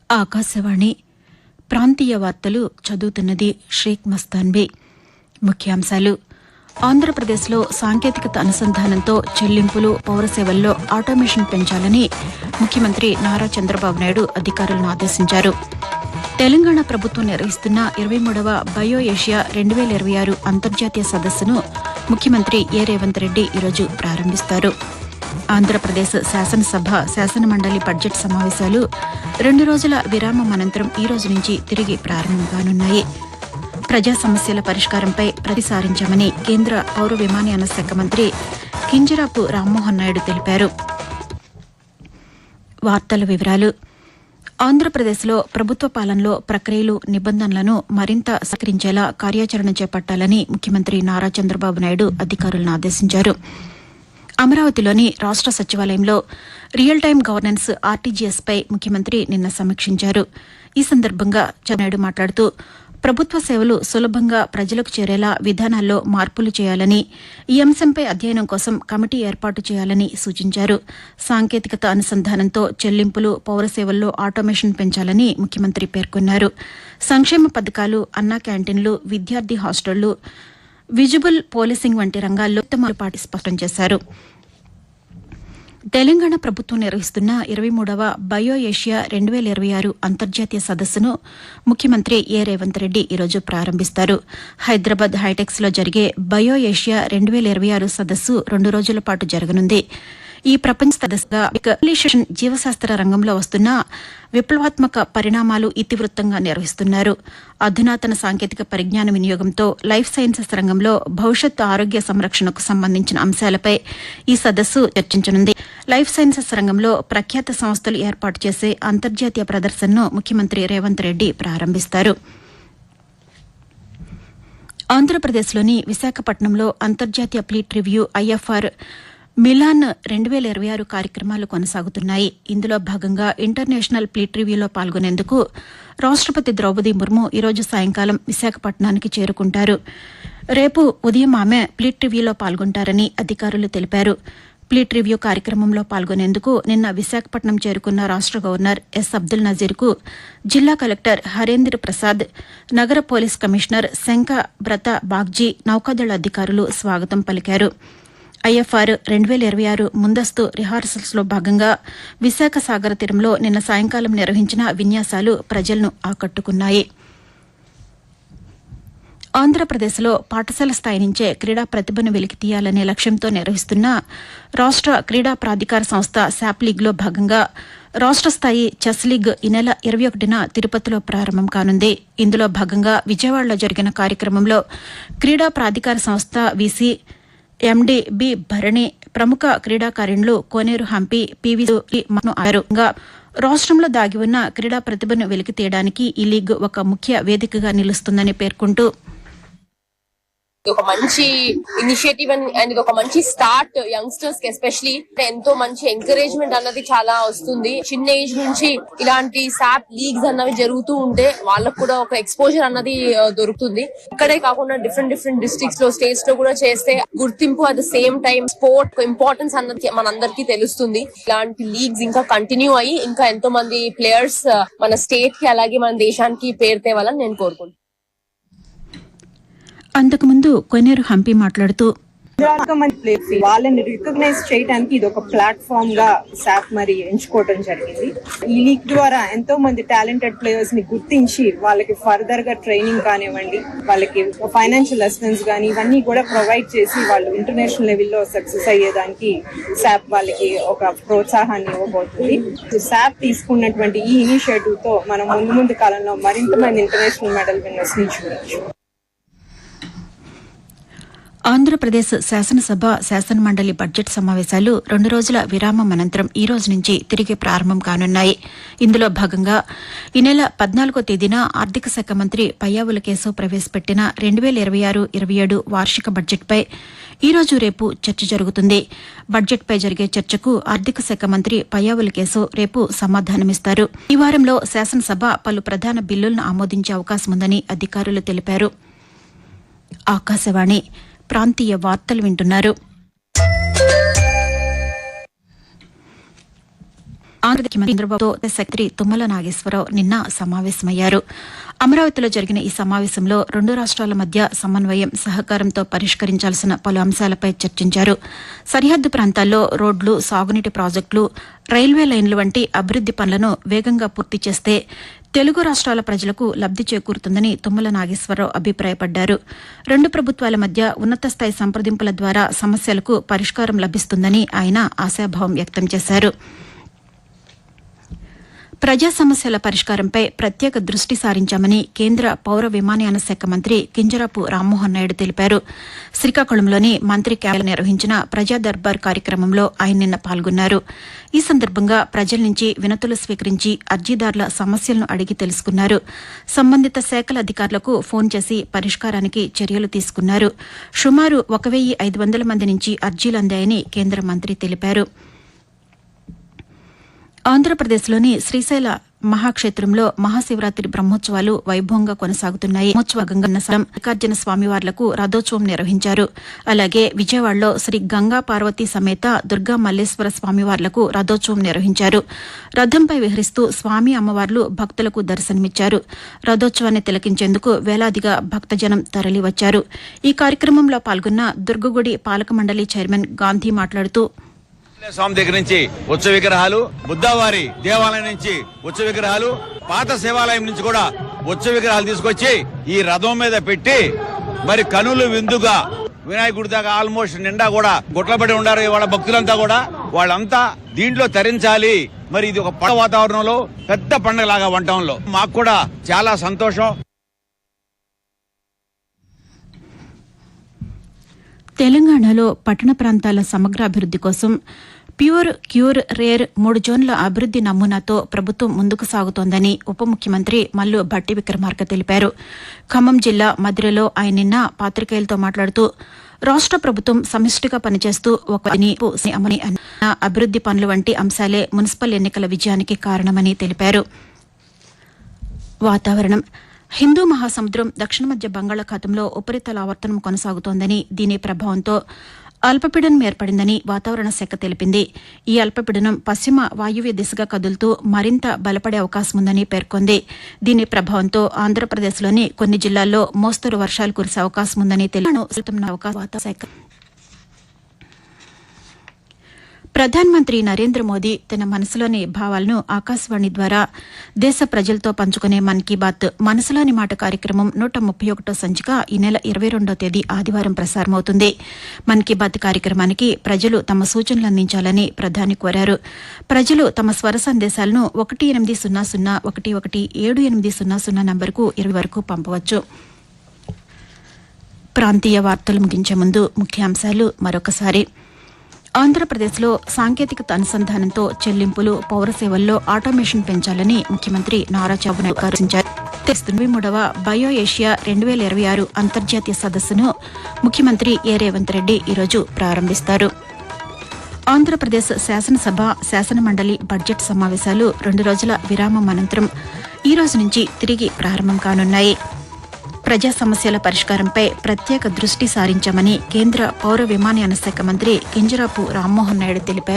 ఆకాశవాణి ప్రాంతీయ వార్తలు చదువుతున్నది షేక్ మస్తాన్బీ. ముఖ్యాంశాలు: ఆంధ్రప్రదేశ్లో సాంకేతికత అనుసంధానంతో చెల్లింపులు, పౌర సేవల్లో ఆటోమేషన్ పెంచాలని ముఖ్యమంత్రి నారా చంద్రబాబు నాయుడు అధికారులను ఆదేశించారు. తెలంగాణ ప్రభుత్వం నిర్వహిస్తున్న 23వ బయో ఏషియా 2026 అంతర్జాతీయ సదస్సును ముఖ్యమంత్రి రేవంత్ రెడ్డి ఈరోజు ప్రారంభిస్తారు. ఆంధ్రప్రదేశ్ శాసనసభ, శాసనమండలి బడ్జెట్ సమావేశాలు 2 రోజుల విరామం అనంతరం ఈ రోజు నుంచి తిరిగి ప్రారంభం కానున్నాయి. ప్రజా సమస్యల పరిష్కారంపై ప్రతిసారించామని కేంద్ర పౌర విమానయాన శాఖ మంత్రి కింజరాపు రామ్మోహన్ నాయుడు తెలిపారు. వార్తల వివరాలు: ఆంధ్రప్రదేశ్లో ప్రభుత్వ పాలనలో ప్రక్రియలు, నిబంధనలను మరింత సహకరించేలా కార్యాచరణ చేపట్టాలని ముఖ్యమంత్రి నారా చంద్రబాబు నాయుడు అధికారులను ఆదేశించారు. అమరావతిలోని రాష్ట సచివాలయంలో రియల్ టైం గవర్నెన్స్ ఆర్టీజీఎస్పై ముఖ్యమంత్రి నిన్న సమీక్షించారు. ఈ సందర్భంగా చంద్రబాబు మాట్లాడుతూ ప్రభుత్వ సేవలు సులభంగా ప్రజలకు చేరేలా విధానాల్లో మార్పులు చేయాలని, ఈ అంశంపై అధ్యయనం కోసం కమిటీ ఏర్పాటు చేయాలని సూచించారు. సాంకేతికత అనుసంధానంతో చెల్లింపులు, పౌర సేవల్లో ఆటోమేషన్ పెంచాలని ముఖ్యమంత్రి పేర్కొన్నారు. సంక్షేమ పథకాలు, అన్నా క్యాంటీన్లు, విద్యార్థి హాస్టళ్లు, విజిబుల్ పోలీసింగ్ వంటి రంగాల్లో ఉత్తమాలు స్పష్టం చేశారు. తెలంగాణ ప్రభుత్వం నిర్వహిస్తున్న 23వ బయో ఏషియా 2026 అంతర్జాతీయ సదస్సును ముఖ్యమంత్రి రేవంత్ రెడ్డి ఈరోజు ప్రారంభిస్తారు. హైదరాబాద్ హైటెక్స్లో జరిగే బయో ఏషియా 2026 సదస్సు 2 రోజుల పాటు జరగనుంది. ఈ ప్రపంచ సదస్సుగా పాలినేషన్ జీవశాస్త్ర రంగంలో వస్తున్న విప్లవాత్మక పరిణామాలు ఇతివృత్తంగా నిర్వహిస్తున్నారు. అధునాతన సాంకేతిక పరిజ్ఞాన వినియోగంతో లైఫ్ సైన్సెస్ రంగంలో భవిష్యత్ ఆరోగ్య సంరక్షణకు సంబంధించిన అంశాలపై ఈ సదస్సు చర్చించనుంది. లైఫ్ సైన్సెస్ రంగంలో ప్రఖ్యాత సంస్థలు ఏర్పాటు చేసే అంతర్జాతీయ ప్రదర్శనను ముఖ్యమంత్రి రేవంత్ రెడ్డి ప్రారంభిస్తారు. ఆంధ్రప్రదేశ్లోని విశాఖపట్నంలో అంతర్జాతీయ ప్లీట్ రివ్యూ ఐఎఫ్ఆర్ మిలాన్ 2026 కార్యక్రమాలు కొనసాగుతున్నాయి. ఇందులో భాగంగా ఇంటర్నేషనల్ ప్లీట్ రివ్యూలో పాల్గొనేందుకు రాష్టపతి ద్రౌపది ముర్ము ఈరోజు సాయంకాలం విశాఖపట్నానికి చేరుకుంటారు. రేపు ఉదయం ఆమె ప్లీట్ రివ్యూలో పాల్గొంటారని అధికారులు తెలిపారు. ప్లీట్ రివ్యూ కార్యక్రమంలో పాల్గొనేందుకు నిన్న విశాఖపట్నం చేరుకున్న రాష్ట గవర్నర్ ఎస్ అబ్దుల్ నజీర్కు జిల్లా కలెక్టర్ హరేంద్ర ప్రసాద్, నగర పోలీస్ కమిషనర్ శంఖ బ్రత బాగ్జీ, నౌకాదళ అధికారులు స్వాగతం పలికారు. ఐఎఫ్ఆర్ 2026 ముందస్తు రిహార్సల్స్లో భాగంగా విశాఖ సాగర తీరంలో నిన్న సాయంకాలం నిర్వహించిన విన్యాసాలు ప్రజలను ఆకట్టుకున్నాయి. ఆంధ్రప్రదేశ్లో పాఠశాల స్థాయి నుంచే క్రీడా ప్రతిభను వెలికితీయాలనే లక్ష్యంతో నిర్వహిస్తున్న రాష్ట క్రీడా ప్రాధికార సంస్థ శాప్ లీగ్లో భాగంగా రాష్ట స్థాయి చెస్ లీగ్ ఈ నెల 21న తిరుపతిలో ప్రారంభం కానుంది. ఇందులో భాగంగా విజయవాడలో జరిగిన కార్యక్రమంలో క్రీడా ప్రాధికార సంస్థ వీసీ ఎండీ బి భరణి, ప్రముఖ క్రీడాకారిణులు కోనేరు హంపి, పివి రాష్ట్రంలో దాగి ఉన్న క్రీడా ప్రతిభను వెలికితీయడానికి ఈ లీగ్ ఒక ముఖ్య వేదికగా నిలుస్తుందని పేర్కొంటూ, ఒక మంచి ఇనిషియేటివ్ అండ్ ఇది ఒక మంచి స్టార్ట్ యంగ్స్టర్స్ కి ఎస్పెషలీ ఎంతో మంచి ఎంకరేజ్మెంట్ అన్నది చాలా వస్తుంది. చిన్న ఏజ్ నుంచి ఇలాంటి శాప్ లీగ్స్ అన్నవి జరుగుతూ ఉంటే వాళ్ళకు కూడా ఒక ఎక్స్పోజర్ అన్నది దొరుకుతుంది. ఇక్కడే కాకుండా డిఫరెంట్ డిస్ట్రిక్ట్స్ లో, స్టేట్స్ లో కూడా చేస్తే గుర్తింపు, at the same time sport importance అన్నది మనందరికీ తెలుస్తుంది. ఇలాంటి లీగ్స్ ఇంకా కంటిన్యూ అయ్యి ఇంకా ఎంతో మంది ప్లేయర్స్ మన స్టేట్ కి అలాగే మన దేశానికి పేరు తేవాలని నేను కోరుకుంటున్నాను. అంతకుముందు కోనేరు హంపి మాట్లాడుతూ, వాళ్ళని రికగ్నైజ్ చేయడానికి ఇది ఒక ప్లాట్ఫామ్ గా శాప్ మరి ఎంచుకోవడం జరిగింది. ఈ లీగ్ ద్వారా ఎంతో మంది టాలెంటెడ్ ప్లేయర్స్ ని గుర్తించి వాళ్ళకి ఫర్దర్ గా ట్రైనింగ్ కానివ్వండి, వాళ్ళకి ఫైనాన్షియల్ అసిస్టెన్స్ గానీ ఇవన్నీ కూడా ప్రొవైడ్ చేసి వాళ్ళు ఇంటర్నేషనల్ లెవెల్లో సక్సెస్ అయ్యేదానికి శాప్ వాళ్ళకి ఒక ప్రోత్సాహాన్ని ఇవ్వబోతుంది. శాప్ తీసుకున్నటువంటి ఈ ఇనిషియేటివ్ తో మనం ముందు కాలంలో మరింత మంది ఇంటర్నేషనల్ మెడల్ విన్నర్స్ ని చూడొచ్చు. ఆంధ్రప్రదేశ్ శాసనసభ, శాసనమండలి బడ్జెట్ సమావేశాలు 2 రోజుల విరామం అనంతరం ఈ రోజు నుంచి తిరిగి ప్రారంభం కానున్నాయి. ఇందులో భాగంగా ఈ నెల 14వ తేదీన ఆర్థిక శాఖ మంత్రి పయ్యావుల కేశవ్ ప్రవేశపెట్టిన 2026-27 వార్షిక బడ్జెట్పై ఈ రోజు, రేపు చర్చ జరుగుతుంది. బడ్జెట్పై జరిగే చర్చకు ఆర్థిక శాఖ మంత్రి పయ్యావుల కేశవ్ రేపు సమాధానమిస్తారు. ఈ వారంలో శాసనసభ పలు ప్రధాన బిల్లులను ఆమోదించే అవకాశం ఉందని అధికారులు తెలిపారు. ఆకాశవాణి ప్రాంతీయ వార్తలు వింటున్నారు. ఆంధ్రప్రదేశ్ ముఖ్యమంత్రి చంద్రబాబుతో సెక్రటరీ తుమ్మల నాగేశ్వరరావు నిన్న సమావేశమయ్యారు. అమరావతిలో జరిగిన ఈ సమావేశంలో రెండు రాష్ట్రాల మధ్య సమన్వయం, సహకారంతో పరిష్కరించాల్సిన పలు అంశాలపై చర్చించారు. సరిహద్దు ప్రాంతాల్లో రోడ్లు, సాగునీటి ప్రాజెక్టులు, రైల్వే లైన్లు వంటి అభివృద్ది పనులను వేగంగా పూర్తి చేస్తే తెలుగు రాష్ట్రాల ప్రజలకు లబ్ది చేకూరుతుందని తుమ్మల నాగేశ్వరరావు అభిప్రాయపడ్డారు. రెండు ప్రభుత్వాల మధ్య ఉన్నతస్థాయి సంప్రదింపుల ద్వారా సమస్యలకు పరిష్కారం లభిస్తుందని ఆయన ఆశాభావం వ్యక్తం చేశారు. ప్రజా సమస్యల పరిష్కారంపై ప్రత్యేక దృష్టి సారించామని కేంద్ర పౌర విమానయాన శాఖ మంత్రి కింజరాపు రామ్మోహన్ నాయుడు తెలిపారు. శ్రీకాకుళంలోని మంత్రి క్యాంపులో నిర్వహించిన ప్రజా దర్బార్ కార్యక్రమంలో ఆయన నిన్న పాల్గొన్నారు. ఈ సందర్భంగా ప్రజల నుంచి వినతులు స్వీకరించి అర్జీదారుల సమస్యలను అడిగి తెలుసుకున్నారు. సంబంధిత శాఖల అధికారులకు ఫోన్ చేసి పరిష్కారానికి చర్యలు తీసుకున్నారు. సుమారు 1,500 మంది నుంచి అర్జీలు అందాయని కేంద్ర మంత్రి తెలిపారు. ఆంధ్రప్రదేశ్లోని శ్రీశైల మహాక్షేత్రంలో మహాశివరాత్రి బ్రహ్మోత్సవాలు వైభవంగా కొనసాగుతున్నాయి. బ్రహ్మోత్సవంగా మల్లికార్జున స్వామివార్లకు రథోత్సవం నిర్వహించారు. అలాగే విజయవాడలో శ్రీ గంగా పార్వతీ సమేత దుర్గా మల్లేశ్వర స్వామివార్లకు రథోత్సవం నిర్వహించారు. రథంపై విహరిస్తూ స్వామి అమ్మవార్లు భక్తులకు దర్శనమిచ్చారు. రథోత్సవాన్ని తిలకించేందుకు వేలాదిగా భక్తజనం తరలివచ్చారు. ఈ కార్యక్రమంలో పాల్గొన్న దుర్గగుడి పాలక మండలి చైర్మన్ గాంధీ మాట్లాడుతూ, స్వామి దగ్గర నుంచి ఉత్సవ విగ్రహాలు, బుద్ధవారి దేవాలయం నుంచి ఉత్సవ విగ్రహాలు, పాత శివాలయం నుంచి కూడా ఉత్సవ విగ్రహాలు తీసుకొచ్చి ఈ రథం మీద పెట్టి మరి కనులు విందుగా వినాయకుడి దాకా ఆల్మోస్ట్ నిండా కూడా గుట్లబడి ఉండారు వాళ్ళ భక్తులంతా కూడా. వాళ్ళంతా దీంట్లో తరించాలి. మరి ఇది ఒక పండుగ వాతావరణంలో పెద్ద పండుగలాగా వంటంలో మాకు కూడా చాలా సంతోషం. తెలంగాణలో పట్టణ ప్రాంతాల సమగ్ర అభివృద్ది కోసం ప్యూర్, క్యూర్, రేర్ 3 జోన్ల అభివృద్ది నమూనాతో ప్రభుత్వం ముందుకు సాగుతోందని ఉప ముఖ్యమంత్రి మల్లు భట్టి విక్రమార్క తెలిపారు. ఖమ్మం జిల్లా మధిరలో ఆయన నిన్న పాతికేయులతో మాట్లాడుతూ, రాష్ట ప్రభుత్వం సమిష్టిగా పనిచేస్తూ అభివృద్ది పనులు వంటి అంశాలే మున్సిపల్ ఎన్నికల విజయానికి కారణమని తెలిపారు. వాతావరణం. హిందూ మహాసముద్రం, దక్షిణ మధ్య బంగాళాఖాతంలో ఉపరితల ఆవర్తనం కొనసాగుతోందని, దీని ప్రభావంతో అల్పపీడనం ఏర్పడిందని వాతావరణ శాఖ తెలిపింది. ఈ అల్పపీడనం పశ్చిమ వాయువ్య దిశగా కదులుతూ మరింత బలపడే అవకాశం ఉందని పేర్కొంది. దీని ప్రభావంతో ఆంధ్రప్రదేశ్లోని కొన్ని జిల్లాల్లో మోస్తరు వర్షాలు కురిసే అవకాశం ఉందని తెలిపారు. ప్రధానమంత్రి నరేంద్ర మోదీ తన మనసులోని భావాలను ఆకాశవాణి ద్వారా దేశ ప్రజలతో పంచుకునే మన్ కీ బాత్ మనసులోని మాట కార్యక్రమం 131వ సంచిక ఈ నెల 22వ తేదీ ఆదివారం ప్రసారమవుతుంది. మన్ కీ బాత్ కార్యక్రమానికి ప్రజలు తమ సూచనలు అందించాలని ప్రధాని కోరారు. ప్రజలు తమ స్వర సందేశాలను 1800117800 నంబరుకు 20 వరకు పంపవచ్చు. ప్రాంతీయ వార్తలు ముగించే ముందు ముఖ్యాంశాలు మరొకసారి. ఆంధ్రప్రదేశ్లో సాంకేతికత అనుసంధానంతో చెల్లింపులు, పౌర సేవల్లో ఆటోమేషన్ పెంచాలని ముఖ్యమంత్రి నారా చంద్రబాబు నాయుడు ఆదేశించారు. 93వ బయో ఏషియా 2026 అంతర్జాతీయ సదస్సును ముఖ్యమంత్రి ఏ రేవంత్ రెడ్డి ఈరోజు ప్రారంభిస్తారు. ఆంధ్రప్రదేశ్ శాసనసభ, శాసనమండలి బడ్జెట్ సమావేశాలు 2 రోజుల విరామం అనంతరం ఈ రోజు నుంచి తిరిగి ప్రారంభం కానున్నాయి. ప్రజా సమస్యల పరిష్కారంపై ప్రత్యేక దృష్టి సారించామని కేంద్ర పౌర విమానయాన శాఖ మంత్రి కింజరాపు రామ్మోహన్ నాయుడు తెలిపారు.